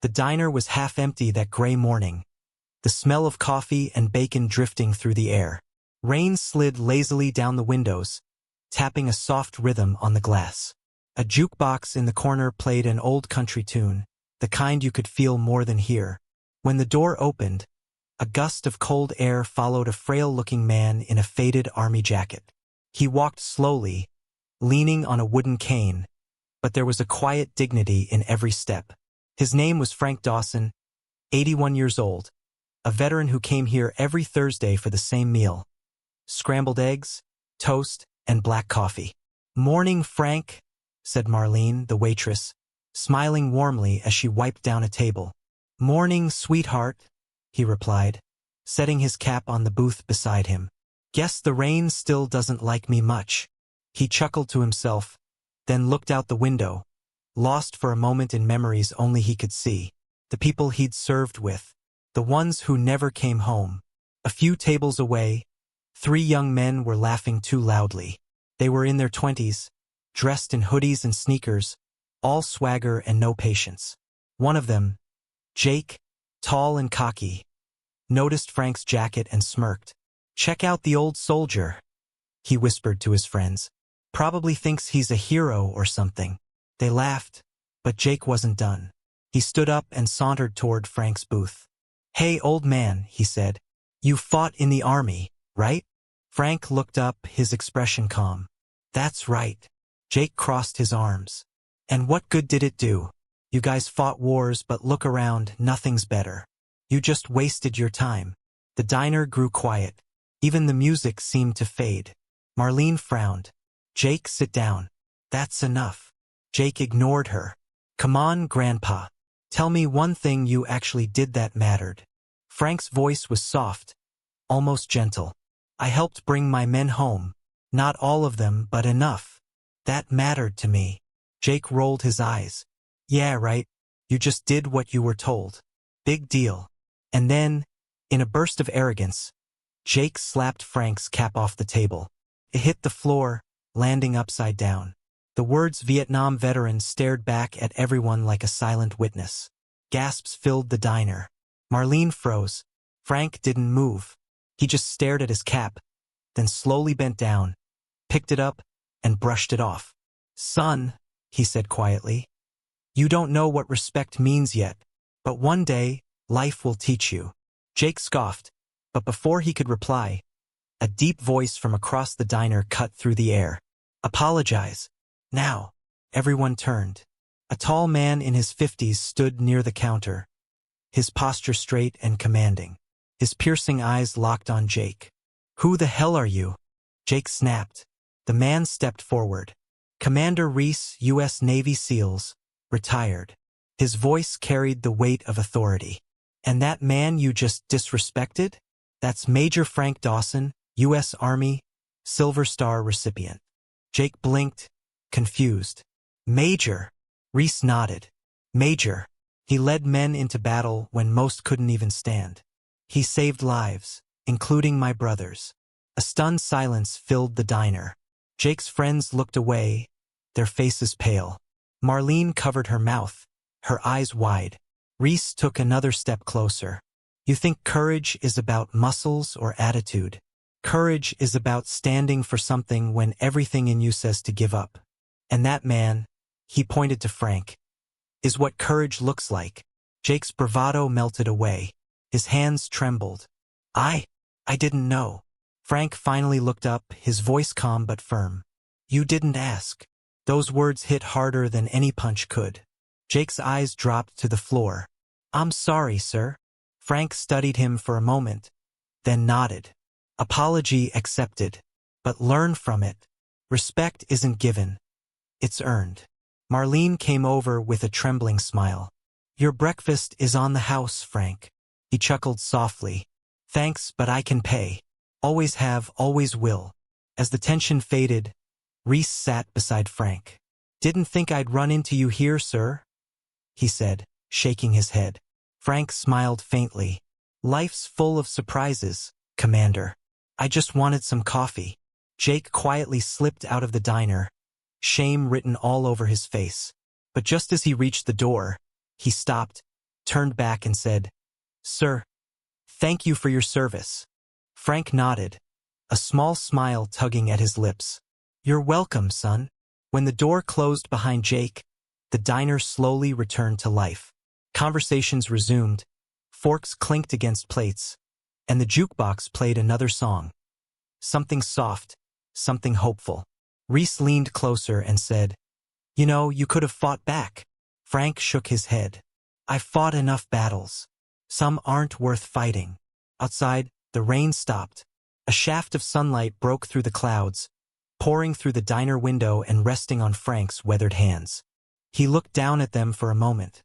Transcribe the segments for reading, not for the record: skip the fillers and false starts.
The diner was half empty that gray morning, the smell of coffee and bacon drifting through the air. Rain slid lazily down the windows, tapping a soft rhythm on the glass. A jukebox in the corner played an old country tune, the kind you could feel more than hear. When the door opened, a gust of cold air followed a frail-looking man in a faded army jacket. He walked slowly, leaning on a wooden cane, but there was a quiet dignity in every step. His name was Frank Dawson, 81 years old, a veteran who came here every Thursday for the same meal: scrambled eggs, toast, and black coffee. "Morning, Frank," said Marlene, the waitress, smiling warmly as she wiped down a table. "Morning, sweetheart," he replied, setting his cap on the booth beside him. "Guess the rain still doesn't like me much." He chuckled to himself, then looked out the window, lost for a moment in memories only he could see. The people he'd served with, the ones who never came home. A few tables away, 3 young men were laughing too loudly. They were in their 20s, dressed in hoodies and sneakers, all swagger and no patience. One of them, Jake, tall and cocky, noticed Frank's jacket and smirked. "Check out the old soldier," he whispered to his friends. "Probably thinks he's a hero or something." They laughed, but Jake wasn't done. He stood up and sauntered toward Frank's booth. "Hey, old man," he said. "You fought in the army, right?" Frank looked up, his expression calm. "That's right." Jake crossed his arms. "And what good did it do? You guys fought wars, but look around, nothing's better. You just wasted your time." The diner grew quiet. Even the music seemed to fade. Marlene frowned. "Jake, sit down." "That's enough." Jake ignored her. "Come on, Grandpa. Tell me one thing you actually did that mattered." Frank's voice was soft, almost gentle. "I helped bring my men home. Not all of them, but enough. That mattered to me." Jake rolled his eyes. "Yeah, right. You just did what you were told. Big deal." And then, in a burst of arrogance, Jake slapped Frank's cap off the table. It hit the floor, landing upside down. The words "Vietnam veteran" stared back at everyone like a silent witness. Gasps filled the diner. Marlene froze. Frank didn't move. He just stared at his cap, then slowly bent down, picked it up, and brushed it off. "Son," he said quietly, "you don't know what respect means yet, but one day, life will teach you." Jake scoffed, but before he could reply, a deep voice from across the diner cut through the air. "Apologize. Now." Everyone turned. A tall man in his 50s stood near the counter, his posture straight and commanding. His piercing eyes locked on Jake. "Who the hell are you?" Jake snapped. The man stepped forward. "Commander Reese, U.S. Navy SEALs, retired." His voice carried the weight of authority. "And that man you just disrespected? That's Major Frank Dawson, U.S. Army, Silver Star recipient." Jake blinked, confused. "Major?" Reese nodded. "Major. He led men into battle when most couldn't even stand. He saved lives, including my brother's." A stunned silence filled the diner. Jake's friends looked away, their faces pale. Marlene covered her mouth, her eyes wide. Reese took another step closer. "You think courage is about muscles or attitude? Courage is about standing for something when everything in you says to give up. And that man," he pointed to Frank, "is what courage looks like." Jake's bravado melted away. His hands trembled. I didn't know." Frank finally looked up, his voice calm but firm. "You didn't ask." Those words hit harder than any punch could. Jake's eyes dropped to the floor. "I'm sorry, sir." Frank studied him for a moment, then nodded. "Apology accepted. But learn from it. Respect isn't given. It's earned." Marlene came over with a trembling smile. "Your breakfast is on the house, Frank." He chuckled softly. "Thanks, but I can pay. Always have, always will." As the tension faded, Reese sat beside Frank. "Didn't think I'd run into you here, sir," he said, shaking his head. Frank smiled faintly. "Life's full of surprises, Commander. I just wanted some coffee." Jake quietly slipped out of the diner, shame written all over his face. But just as he reached the door, he stopped, turned back and said, "Sir, thank you for your service." Frank nodded, a small smile tugging at his lips. "You're welcome, son." When the door closed behind Jake, the diner slowly returned to life. Conversations resumed, forks clinked against plates, and the jukebox played another song. Something soft, something hopeful. Reese leaned closer and said, "You know, you could have fought back." Frank shook his head. "I've fought enough battles. Some aren't worth fighting." Outside, the rain stopped. A shaft of sunlight broke through the clouds, pouring through the diner window and resting on Frank's weathered hands. He looked down at them for a moment.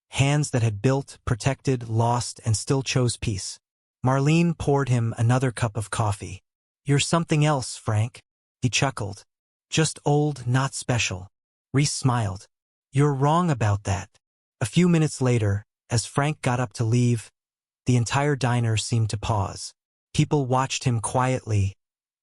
Hands that had built, protected, lost, and still chose peace. Marlene poured him another cup of coffee. "You're something else, Frank." He chuckled. "Just old, not special." Reese smiled. "You're wrong about that." A few minutes later, as Frank got up to leave, the entire diner seemed to pause. People watched him quietly,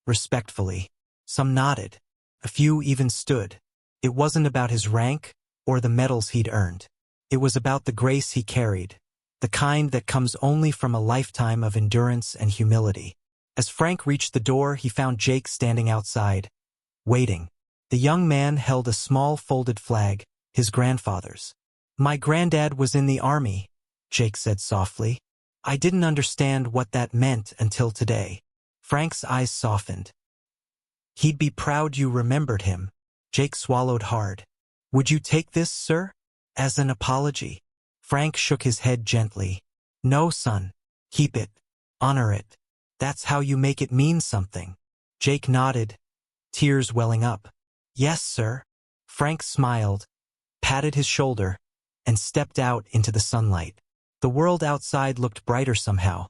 respectfully. Some nodded. A few even stood. It wasn't about his rank or the medals he'd earned. It was about the grace he carried, the kind that comes only from a lifetime of endurance and humility. As Frank reached the door, he found Jake standing outside, waiting. The young man held a small folded flag, his grandfather's. "My granddad was in the army," Jake said softly. "I didn't understand what that meant until today." Frank's eyes softened. "He'd be proud you remembered him." Jake swallowed hard. "Would you take this, sir? As an apology?" Frank shook his head gently. "No, son. Keep it. Honor it. That's how you make it mean something." Jake nodded, tears welling up. "Yes, sir." Frank smiled, patted his shoulder, and stepped out into the sunlight. The world outside looked brighter somehow.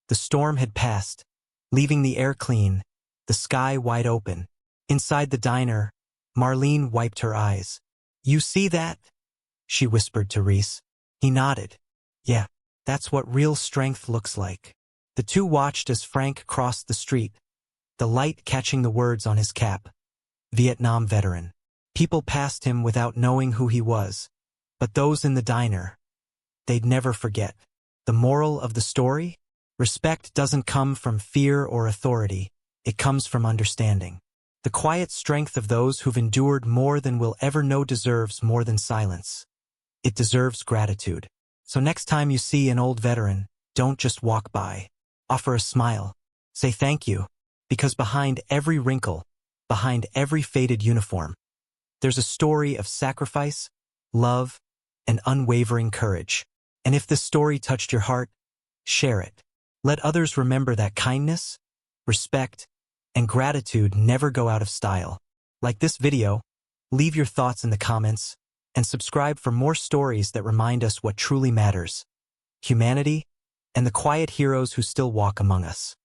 The storm had passed, leaving the air clean, the sky wide open. Inside the diner, Marlene wiped her eyes. "You see that?" she whispered to Reese. He nodded. "Yeah, that's what real strength looks like." The two watched as Frank crossed the street, the light catching the words on his cap. Vietnam veteran. People passed him without knowing who he was, but those in the diner, they'd never forget. The moral of the story? Respect doesn't come from fear or authority, it comes from understanding. The quiet strength of those who've endured more than we'll ever know deserves more than silence. It deserves gratitude. So next time you see an old veteran, don't just walk by. Offer a smile. Say thank you. Because behind every wrinkle, behind every faded uniform, there's a story of sacrifice, love, and unwavering courage. And if this story touched your heart, share it. Let others remember that kindness, respect, and gratitude never go out of style. Like this video, leave your thoughts in the comments, and subscribe for more stories that remind us what truly matters: humanity and the quiet heroes who still walk among us.